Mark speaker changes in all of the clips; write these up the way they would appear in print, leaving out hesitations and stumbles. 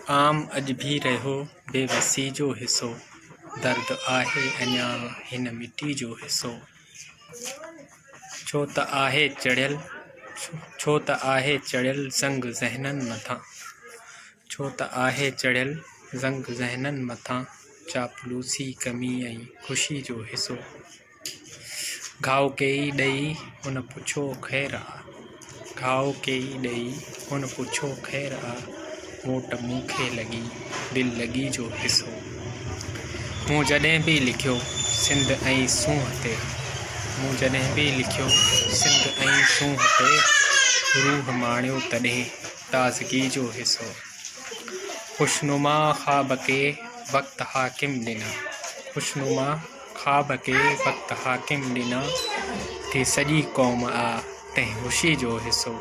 Speaker 1: आम अज भी रहो बेवसी जो हिस्सो, दर्द आहे अञा हिन मिटी जो हिस्सो। छो त आहे चढ़ियल ज़ंग ज़हननि मथां, छो त आहे चढ़ियल ज़ंग ज़हननि मथां, चापलूसी कमी ऐं ख़ुशी जो हिस्सो। घाव कई ॾेई हुन पुछो ख़ैर आ, घाव कई ॾेई हुन पुछो ख़ैर आ, मोट मूंखे लॻी दिल लॻी जो हिस्सो। मूं जॾहिं बि लिखियो सिंध ऐं सूंह ते, मूं जॾहिं बि लिखियो सिंध ऐं सूंह ते, रूह माणियो तॾहिं ताज़गी जो हिस्सो। खुशनुमा ख़्वाब के वक़्त हाकिम ॾिना, खुशनुमा ख़्वाब के वक़्त हाकिम ॾिना, थी सॼी क़ौम आ तंहिं हुशी जो हिस्सो।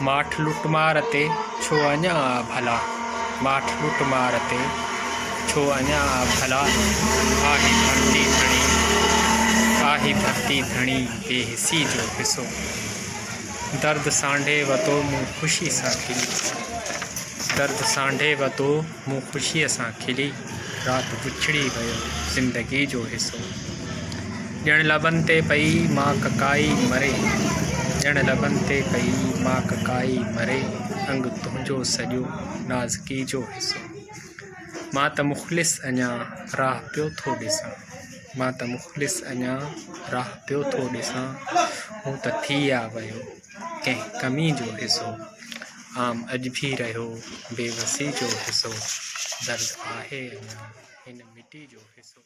Speaker 1: माठ लुटमार ते छो अञा आ भला, माठ लुटमार ते छो अञा आ भला, आही धरती धणी बेहिसी जो हिस्सो। दर्द सांढे वतो मूं ख़ुशी सां खिली, दर्द सांढे वतो मूं ख़ुशीअ सां खिली, राति विछड़ी वियो ज़िंदगी जो हिस्सो। ॼण लबनि ते पई मां ककाई मरे, ॼण लबनि ते पई मां ककाई मरे, अंग तुंहिंजो सॼो नाज़गी जो हिस्सो। मां त मुख़लिस अञा राह पियो थो ॾिसां, मां त मुख़लिस अञा राह पियो थो ॾिसां, हू त थी आ वियो कंहिं कमी जो हिस्सो। आम अॼु भी रहियो बेवसी जो हिस्सो, दर्द आहे अञा हिन मिटी जो हिस्सो।